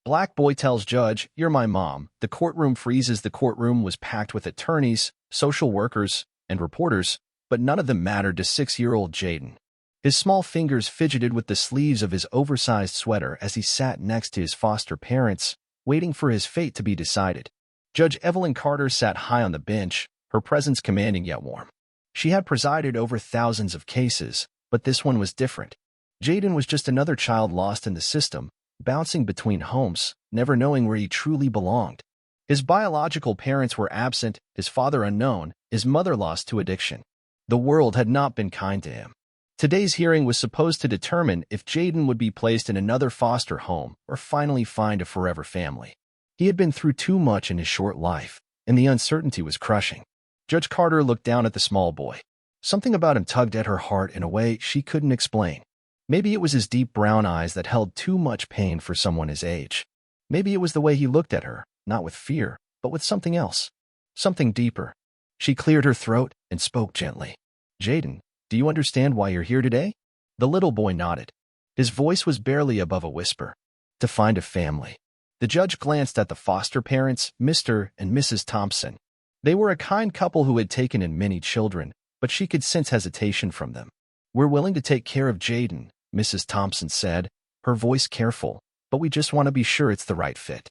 Black boy tells judge, "You're my mom." The courtroom freezes. The courtroom was packed with attorneys, social workers, and reporters, but none of them mattered to 6-year-old Jaden. His small fingers fidgeted with the sleeves of his oversized sweater as he sat next to his foster parents, waiting for his fate to be decided. Judge Evelyn Carter sat high on the bench, her presence commanding yet warm. She had presided over thousands of cases, but this one was different. Jaden was just another child lost in the system, bouncing between homes, never knowing where he truly belonged. His biological parents were absent, his father unknown, his mother lost to addiction. The world had not been kind to him. Today's hearing was supposed to determine if Jaden would be placed in another foster home or finally find a forever family. He had been through too much in his short life, and the uncertainty was crushing. Judge Carter looked down at the small boy. Something about him tugged at her heart in a way she couldn't explain. Maybe it was his deep brown eyes that held too much pain for someone his age. Maybe it was the way he looked at her, not with fear, but with something else. Something deeper. She cleared her throat and spoke gently. "Jaden, do you understand why you're here today?" The little boy nodded. His voice was barely above a whisper. "To find a family." The judge glanced at the foster parents, Mr. and Mrs. Thompson. They were a kind couple who had taken in many children, but she could sense hesitation from them. "We're willing to take care of Jaden," Mrs. Thompson said, her voice careful, "but we just want to be sure it's the right fit."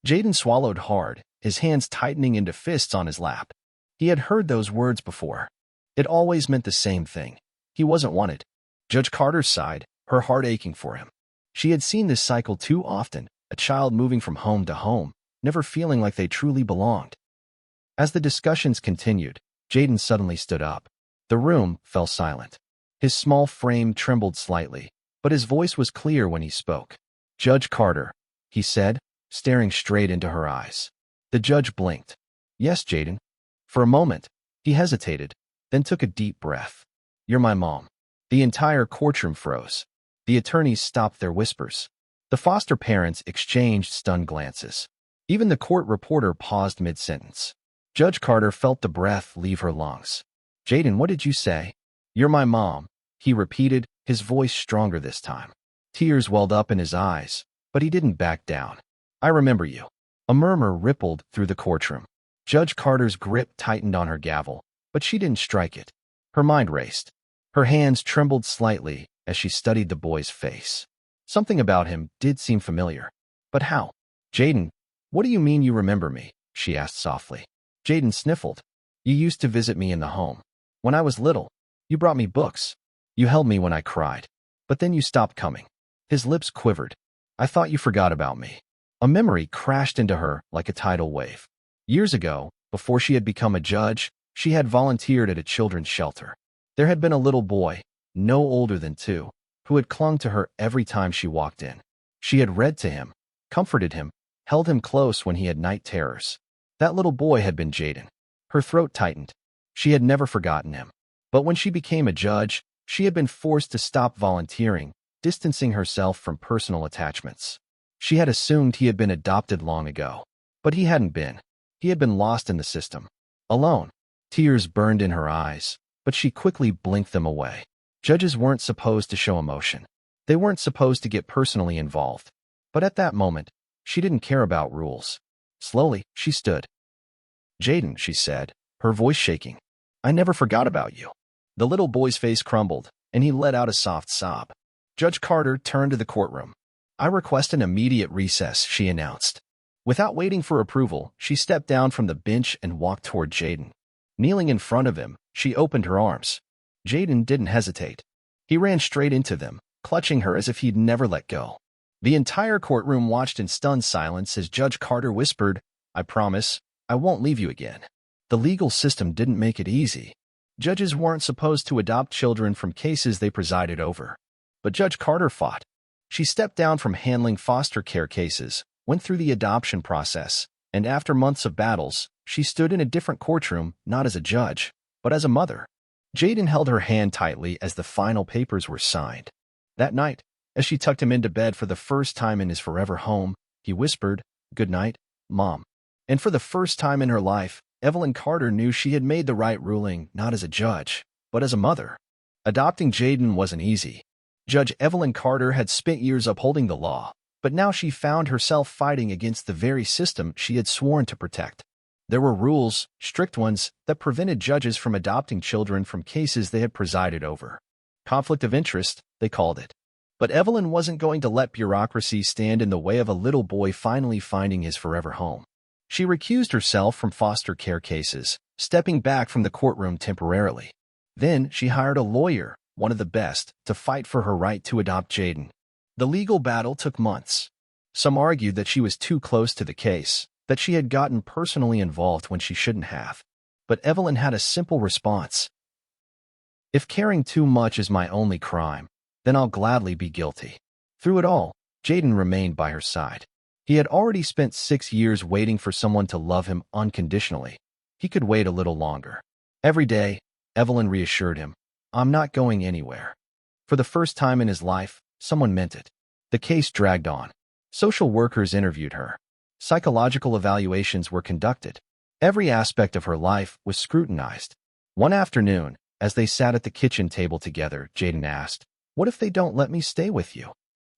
Jaden swallowed hard, his hands tightening into fists on his lap. He had heard those words before. It always meant the same thing. He wasn't wanted. Judge Carter sighed, her heart aching for him. She had seen this cycle too often, a child moving from home to home, never feeling like they truly belonged. As the discussions continued, Jaden suddenly stood up. The room fell silent. His small frame trembled slightly, but his voice was clear when he spoke. "Judge Carter," he said, staring straight into her eyes. The judge blinked. "Yes, Jaden." For a moment, he hesitated, then took a deep breath. "You're my mom." The entire courtroom froze. The attorneys stopped their whispers. The foster parents exchanged stunned glances. Even the court reporter paused mid-sentence. Judge Carter felt the breath leave her lungs. "Jaden, what did you say?" "You're my mom," he repeated, his voice stronger this time. Tears welled up in his eyes, but he didn't back down. "I remember you." A murmur rippled through the courtroom. Judge Carter's grip tightened on her gavel, but she didn't strike it. Her mind raced. Her hands trembled slightly as she studied the boy's face. Something about him did seem familiar. But how? "Jaden, what do you mean you remember me?" she asked softly. Jaden sniffled. "You used to visit me in the home. When I was little, you brought me books. You held me when I cried. But then you stopped coming." His lips quivered. "I thought you forgot about me." A memory crashed into her like a tidal wave. Years ago, before she had become a judge, she had volunteered at a children's shelter. There had been a little boy, no older than 2, who had clung to her every time she walked in. She had read to him, comforted him, held him close when he had night terrors. That little boy had been Jaden. Her throat tightened. She had never forgotten him. But when she became a judge, she had been forced to stop volunteering, distancing herself from personal attachments. She had assumed he had been adopted long ago. But he hadn't been. He had been lost in the system. Alone. Tears burned in her eyes, but she quickly blinked them away. Judges weren't supposed to show emotion. They weren't supposed to get personally involved. But at that moment, she didn't care about rules. Slowly, she stood. "Jaden," she said, her voice shaking. "I never forgot about you." The little boy's face crumbled, and he let out a soft sob. Judge Carter turned to the courtroom. "I request an immediate recess," she announced. Without waiting for approval, she stepped down from the bench and walked toward Jaden. Kneeling in front of him, she opened her arms. Jaden didn't hesitate. He ran straight into them, clutching her as if he'd never let go. The entire courtroom watched in stunned silence as Judge Carter whispered, "I promise, I won't leave you again." The legal system didn't make it easy. Judges weren't supposed to adopt children from cases they presided over. But Judge Carter fought. She stepped down from handling foster care cases, went through the adoption process, and after months of battles, she stood in a different courtroom, not as a judge, but as a mother. Jaden held her hand tightly as the final papers were signed. That night, as she tucked him into bed for the first time in his forever home, he whispered, "Good night, Mom." And for the first time in her life, Evelyn Carter knew she had made the right ruling not as a judge, but as a mother. Adopting Jaden wasn't easy. Judge Evelyn Carter had spent years upholding the law, But now she found herself fighting against the very system she had sworn to protect. There were rules, strict ones, that prevented judges from adopting children from cases they had presided over. Conflict of interest, they called it. But Evelyn wasn't going to let bureaucracy stand in the way of a little boy finally finding his forever home. She recused herself from foster care cases, stepping back from the courtroom temporarily. Then she hired a lawyer, one of the best, to fight for her right to adopt Jaden. The legal battle took months. Some argued that she was too close to the case, that she had gotten personally involved when she shouldn't have. But Evelyn had a simple response. If caring too much is my only crime, then I'll gladly be guilty. Through it all, Jaden remained by her side. He had already spent 6 years waiting for someone to love him unconditionally. He could wait a little longer. Every day, Evelyn reassured him, I'm not going anywhere. For the first time in his life, someone meant it. The case dragged on. Social workers interviewed her. Psychological evaluations were conducted. Every aspect of her life was scrutinized. One afternoon, as they sat at the kitchen table together, Jaden asked, What if they don't let me stay with you?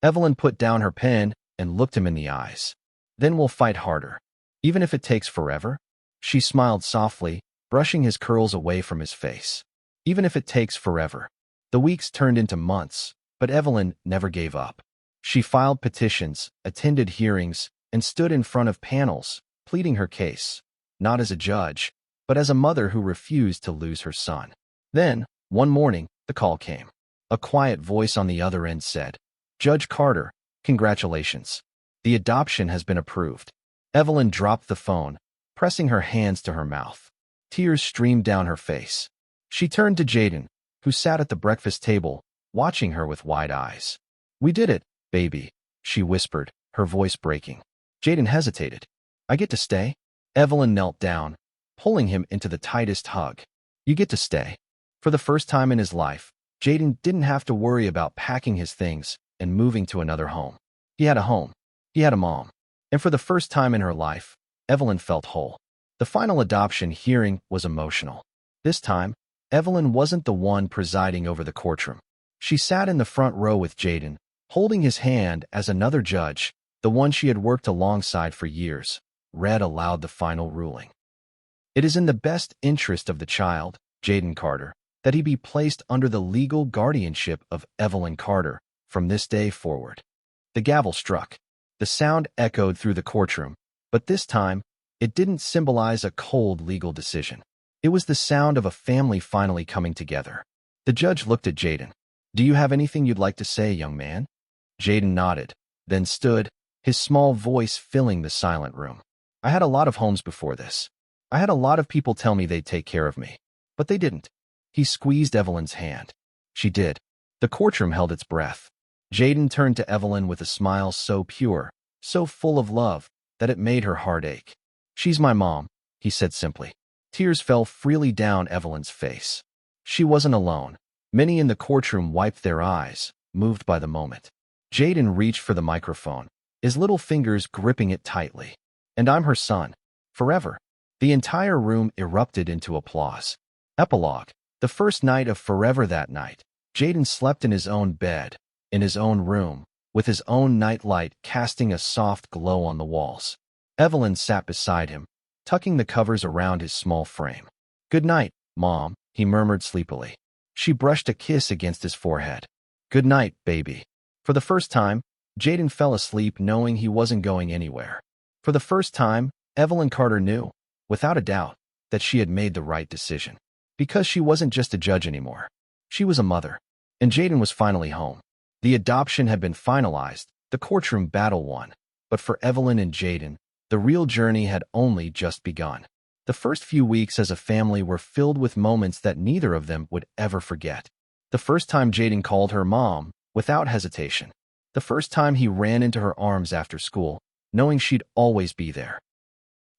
Evelyn put down her pen and looked him in the eyes. Then we'll fight harder. Even if it takes forever? She smiled softly, brushing his curls away from his face. Even if it takes forever. The weeks turned into months, but Evelyn never gave up. She filed petitions, attended hearings, and stood in front of panels, pleading her case, not as a judge, but as a mother who refused to lose her son. Then, one morning, the call came. A quiet voice on the other end said, Judge Carter, congratulations. The adoption has been approved. Evelyn dropped the phone, pressing her hands to her mouth. Tears streamed down her face. She turned to Jaden, who sat at the breakfast table, watching her with wide eyes. We did it, baby, she whispered, her voice breaking. Jaden hesitated. I get to stay? Evelyn knelt down, pulling him into the tightest hug. You get to stay. For the first time in his life, Jaden didn't have to worry about packing his things and moving to another home. He had a home. He had a mom. And for the first time in her life, Evelyn felt whole. The final adoption hearing was emotional. This time, Evelyn wasn't the one presiding over the courtroom. She sat in the front row with Jaden, holding his hand as another judge, the one she had worked alongside for years, read aloud the final ruling. It is in the best interest of the child, Jaden Carter, that he be placed under the legal guardianship of Evelyn Carter from this day forward. The gavel struck. The sound echoed through the courtroom, but this time, it didn't symbolize a cold legal decision. It was the sound of a family finally coming together. The judge looked at Jaden. Do you have anything you'd like to say, young man? Jaden nodded, then stood, his small voice filling the silent room. I had a lot of homes before this. I had a lot of people tell me they'd take care of me, but they didn't. He squeezed Evelyn's hand. She did. The courtroom held its breath. Jaden turned to Evelyn with a smile so pure, so full of love, that it made her heart ache. She's my mom, he said simply. Tears fell freely down Evelyn's face. She wasn't alone. Many in the courtroom wiped their eyes, moved by the moment. Jaden reached for the microphone, his little fingers gripping it tightly. And I'm her son. Forever. The entire room erupted into applause. Epilogue. The first night of Forever that night, Jaden slept in his own bed, in his own room, with his own nightlight casting a soft glow on the walls. Evelyn sat beside him, tucking the covers around his small frame. Good night, Mom, he murmured sleepily. She brushed a kiss against his forehead. Good night, baby. For the first time, Jaden fell asleep knowing he wasn't going anywhere. For the first time, Evelyn Carter knew, without a doubt, that she had made the right decision. Because she wasn't just a judge anymore. She was a mother. And Jaden was finally home. The adoption had been finalized, the courtroom battle won. But for Evelyn and Jaden, the real journey had only just begun. The first few weeks as a family were filled with moments that neither of them would ever forget. The first time Jaden called her mom, without hesitation. The first time he ran into her arms after school, knowing she'd always be there.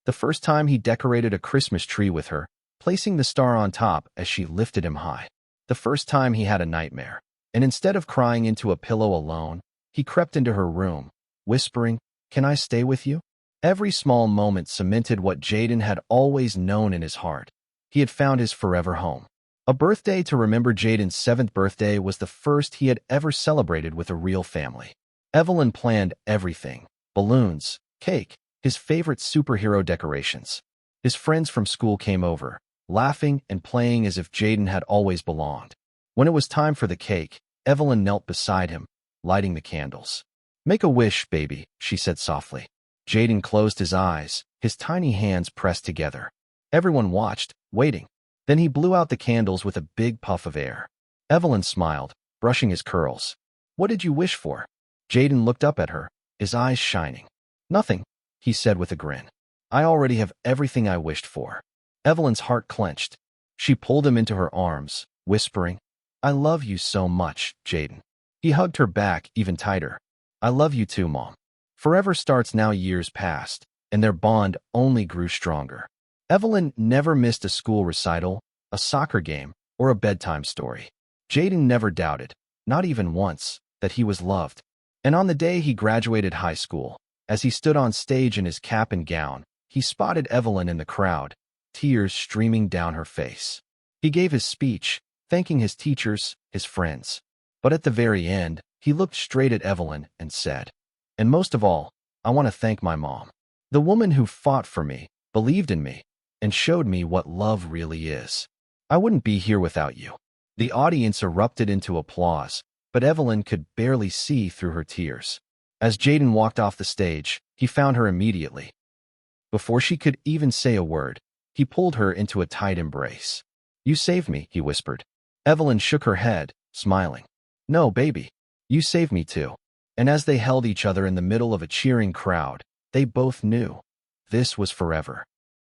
The first time he decorated a Christmas tree with her, placing the star on top as she lifted him high. The first time he had a nightmare, and instead of crying into a pillow alone, he crept into her room, whispering, Can I stay with you? Every small moment cemented what Jaden had always known in his heart. He had found his forever home. A birthday to remember Jaden's 7th birthday was the first he had ever celebrated with a real family. Evelyn planned everything: balloons, cake, his favorite superhero decorations. His friends from school came over, laughing and playing as if Jaden had always belonged. When it was time for the cake, Evelyn knelt beside him, lighting the candles. "Make a wish, baby," she said softly. Jaden closed his eyes, his tiny hands pressed together. Everyone watched, waiting. Then he blew out the candles with a big puff of air. Evelyn smiled, brushing his curls. "What did you wish for?" Jaden looked up at her, his eyes shining. "Nothing," he said with a grin. "I already have everything I wished for." Evelyn's heart clenched. She pulled him into her arms, whispering, "I love you so much, Jaden." He hugged her back even tighter. "I love you too, Mom." Forever starts now. Years passed, and their bond only grew stronger. Evelyn never missed a school recital, a soccer game, or a bedtime story. Jaden never doubted, not even once, that he was loved. And on the day he graduated high school, as he stood on stage in his cap and gown, he spotted Evelyn in the crowd, tears streaming down her face. He gave his speech, thanking his teachers, his friends. But at the very end, he looked straight at Evelyn and said, "And most of all, I want to thank my mom. The woman who fought for me, believed in me, and showed me what love really is. I wouldn't be here without you." The audience erupted into applause, but Evelyn could barely see through her tears. As Jaden walked off the stage, he found her immediately. Before she could even say a word, he pulled her into a tight embrace. "You saved me," he whispered. Evelyn shook her head, smiling. "No, baby. You saved me too." And as they held each other in the middle of a cheering crowd, they both knew this was forever.